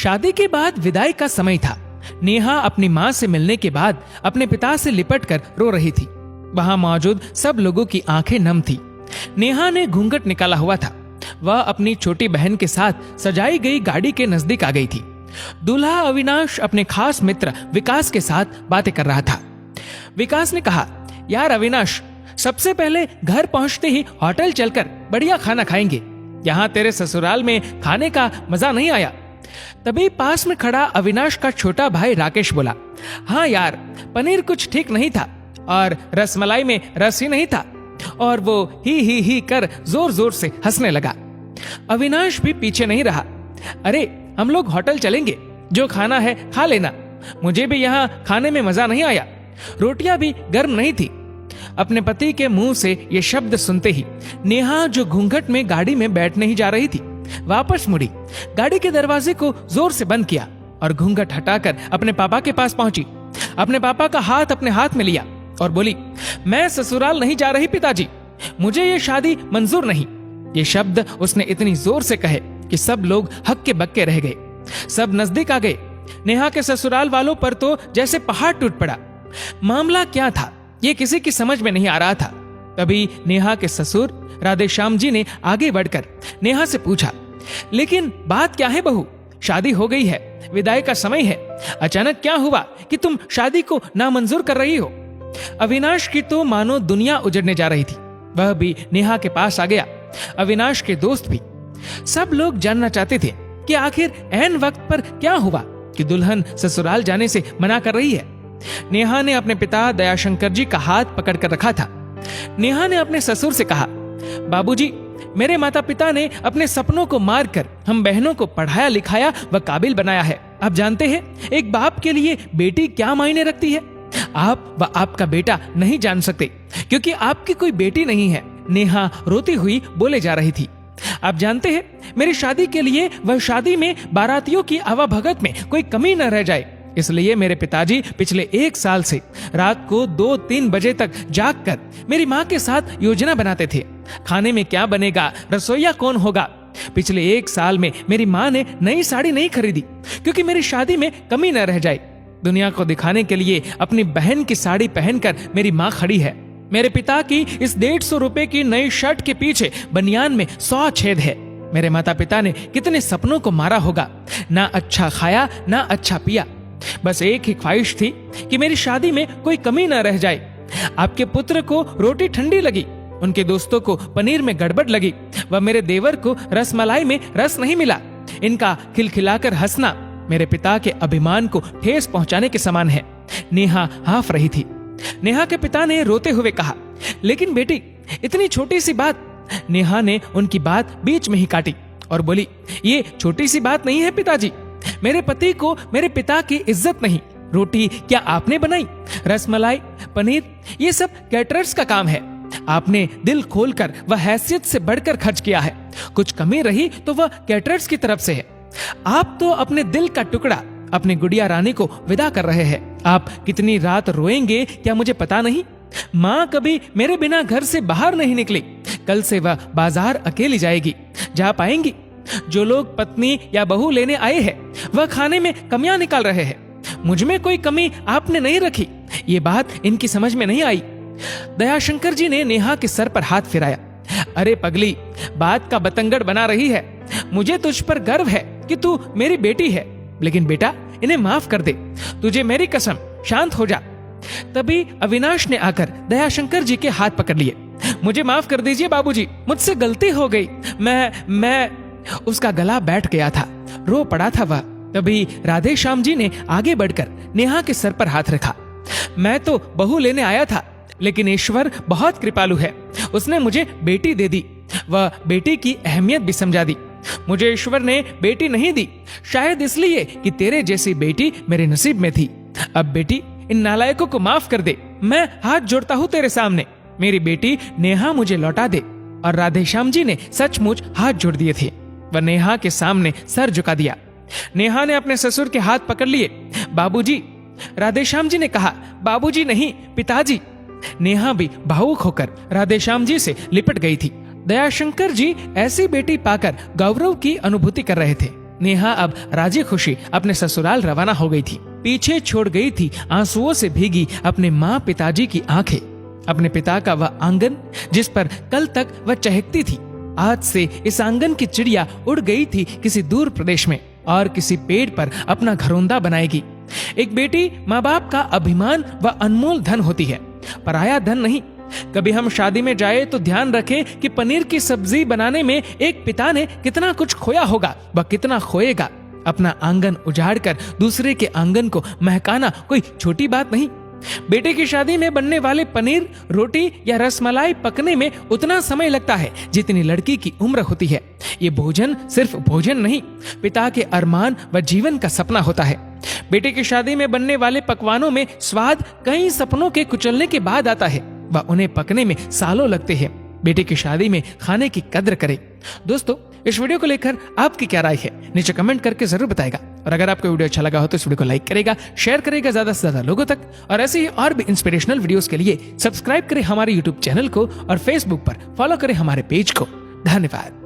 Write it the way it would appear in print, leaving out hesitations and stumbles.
शादी के बाद विदाई का समय था। नेहा अपनी माँ से मिलने के बाद अपने पिता से लिपटकर रो रही थी। वहां मौजूद सब लोगों की आंखें नम थी। नेहा ने घूंघट निकाला हुआ था। वह अपनी छोटी बहन के साथ सजाई गई गाड़ी के नजदीक आ गई थी। दूल्हा अविनाश अपने खास मित्र विकास के साथ बातें कर रहा था। विकास ने कहा, यार अविनाश, सबसे पहले घर पहुंचते ही होटल चलकर बढ़िया खाना खाएंगे। यहाँ तेरे ससुराल में खाने का मजा नहीं आया। तभी पास में खड़ा अविनाश का छोटा भाई राकेश बोला, हाँ यार, पनीर कुछ ठीक नहीं था और रसमलाई में रस ही नहीं था। और वो ही कर जोर जोर से हंसने लगा। अविनाश भी पीछे नहीं रहा। अरे हम लोग होटल चलेंगे, जो खाना है खा लेना। मुझे भी यहाँ खाने में मजा नहीं आया, रोटियां भी गर्म नहीं थी। अपने पति के मुंह से ये शब्द सुनते ही नेहा, जो घूंघट में गाड़ी में बैठने ही जा रही थी, वापस मुड़ी, गाड़ी के दरवाजे को जोर से बंद किया और घूंघट हटाकर अपने पापा के पास पहुंची। अपने पापा का हाथ अपने हाथ में लिया और बोली, मैं ससुराल नहीं जा रही पिताजी, मुझे ये शादी मंजूर नहीं। ये शब्द उसने इतनी जोर से कहे कि सब लोग हक्के बक्के रह गए। सब नजदीक आ गए। नेहा के ससुराल वालों पर तो जैसे पहाड़ टूट पड़ा। मामला क्या था ये किसी की समझ में नहीं आ रहा था। तभी नेहा के ससुर राधेश्याम जी ने आगे बढ़कर नेहा से पूछा, लेकिन बात क्या है बहू? शादी हो गई है, विदाई का समय है, अचानक क्या हुआ कि तुम शादी को नामंजूर कर रही हो? अविनाश की तो मानो दुनिया उजड़ने जा रही थी। वह भी नेहा के पास आ गया, अविनाश के दोस्त भी। सब लोग जानना चाहते थे कि आखिर ऐन वक्त पर क्या हुआ कि दुल्हन ससुराल जाने से मना कर रही है। नेहा ने अपने पिता दयाशंकर जी का हाथ पकड़कर रखा था। नेहा ने अपने ससुर से कहा, बाबूजी, मेरे माता पिता ने अपने सपनों को मारकर हम बहनों को पढ़ाया लिखाया व काबिल बनाया है। आप जानते हैं एक बाप के लिए बेटी क्या मायने रखती है। आप व आपका बेटा नहीं जान सकते क्योंकि आपकी कोई बेटी नहीं है। नेहा रोती हुई बोले जा रही थी। आप जानते हैं मेरी शादी के लिए वह शादी में बारातियों की आवाभगत में कोई कमी न रह जाए, इसलिए मेरे पिताजी पिछले 1 साल से रात को 2-3 बजे तक जागकर मेरी माँ के साथ योजना बनाते थे। खाने में क्या बनेगा, रसोईया कौन होगा। पिछले 1 साल में मेरी माँ ने नई साड़ी नहीं खरीदी क्योंकि मेरी शादी में कमी न रह जाए। दुनिया को दिखाने के लिए अपनी बहन की साड़ी पहनकर मेरी माँ खड़ी है। मेरे पिता की इस 150 रुपए की नई शर्ट के पीछे बनियान में 100 छेद है। मेरे माता पिता ने कितने सपनों को मारा होगा, ना अच्छा खाया ना अच्छा पिया। बस एक ही ख्वाहिश थी कि मेरी शादी में कोई कमी न रह जाए। आपके पुत्र को रोटी ठंडी लगी, उनके दोस्तों को पनीर में गड़बड़ लगी व मेरे देवर को रसमलाई में रस नहीं मिला। इनका खिलखिलाकर हंसना मेरे पिता के अभिमान को ठेस पहुंचाने के समान है। नेहा हाफ रही थी। नेहा के पिता ने रोते हुए कहा, लेकिन बेटी, इतनी छोटी सी बात। नेहा ने उनकी बात बीच में ही काटी और बोली, ये छोटी सी बात नहीं है पिताजी। मेरे पति को मेरे पिता की इज्जत नहीं। रोटी क्या आपने बनाई? रसमलाई, पनीर, ये सब कैटरर्स का काम है। आपने दिल खोलकर व हैसियत से बढ़कर खर्च किया है। कुछ कमी रही तो वह कैटरर्स की तरफ से है। आप तो अपने दिल का टुकड़ा अपनी गुड़िया रानी को विदा कर रहे हैं। आप कितनी रात रोएंगे क्या मुझे पता नहीं। माँ कभी मेरे बिना घर से बाहर नहीं निकली। कल से वह बाजार अकेली जाएगी। जा पाएंगी? जो लोग पत्नी या बहू लेने आए हैं वह खाने में कमियां निकाल रहे हैं। मुझ में कोई कमी आपने नहीं रखी। ये बात इनकी समझ में नहीं आई। दयाशंकर जी ने नेहा के सर पर हाथ फिराया। अरे पगली, बात का बतंगड़ बना रही है। मुझे तुझ पर गर्व है कि तू मेरी बेटी है, लेकिन बेटा इन्हें माफ कर दे। तुझे मेरी कसम, शांत हो जा। तभी अविनाश ने आकर दयाशंकर जी के हाथ पकड़ लिए। मुझे माफ कर दीजिए बाबूजी, मुझसे गलती हो गई। मैं उसका गला बैठ गया था, रो पड़ा था वह। तभी राधेश्याम जी ने आगे बढ़कर नेहा के सर पर हाथ रखा। मैं तो बहू लेने आया था, लेकिन ईश्वर बहुत कृपालु है। उसने मुझे बेटी दे दी, वह बेटी की अहमियत भी समझा दी। मुझे ईश्वर ने बेटी नहीं दी, शायद इसलिए कि तेरे जैसी बेटी मेरे नसीब में थी। अब बेटी, इन नालायकों को माफ कर दे। मैं हाथ जोड़ता हूँ तेरे सामने। मेरी बेटी नेहा मुझे लौटा दे। और राधेश्याम जी ने सचमुच हाथ जोड़ दिए थे। वह नेहा के सामने सर झुका दिया। नेहा ने अपने ससुर के हाथ पकड़ लिए। बाबूजी, राधेश्याम जी ने कहा। बाबूजी नहीं, पिताजी। नेहा भी भावुक होकर राधेश्याम जी से लिपट गई थी। दयाशंकर जी ऐसी बेटी पाकर गौरव की अनुभूति कर रहे थे। नेहा अब राजी खुशी अपने ससुराल रवाना हो गई थी। पीछे छोड़ गई थी आंसुओं से भीगी अपने माँ पिताजी की आंखें, अपने पिता का वह आंगन जिस पर कल तक वह चहकती थी। आज से इस आंगन की चिड़िया उड़ गई थी किसी दूर प्रदेश में और किसी पेड़ पर अपना घरौंदा बनाएगी। एक बेटी माँ बाप का अभिमान व अनमोल धन होती है, पराया धन नहीं। कभी हम शादी में जाए तो ध्यान रखें कि पनीर की सब्जी बनाने में एक पिता ने कितना कुछ खोया होगा व कितना खोएगा। अपना आंगन उजाड़कर दूसरे के आंगन को महकाना कोई छोटी बात नहीं। बेटे की शादी में बनने वाले पनीर, रोटी या रसमलाई पकने में उतना समय लगता है जितनी लड़की की उम्र होती है। ये भोजन सिर्फ भोजन नहीं, पिता के अरमान व जीवन का सपना होता है। बेटे की शादी में बनने वाले पकवानों में स्वाद कई सपनों के कुचलने के बाद आता है व उन्हें पकने में सालों लगते हैं। बेटे की शादी में खाने की कद्र करें। दोस्तों, इस वीडियो को लेकर आपकी क्या राय है नीचे कमेंट करके जरूर बताएगा। और अगर आपको वीडियो अच्छा लगा हो तो इस वीडियो को लाइक करेगा, शेयर करेगा ज्यादा से ज्यादा लोगों तक। और ऐसे ही और भी इंस्पिरेशनल वीडियोस के लिए सब्सक्राइब करें हमारे यूट्यूब चैनल को और फेसबुक पर फॉलो करें हमारे पेज को। धन्यवाद।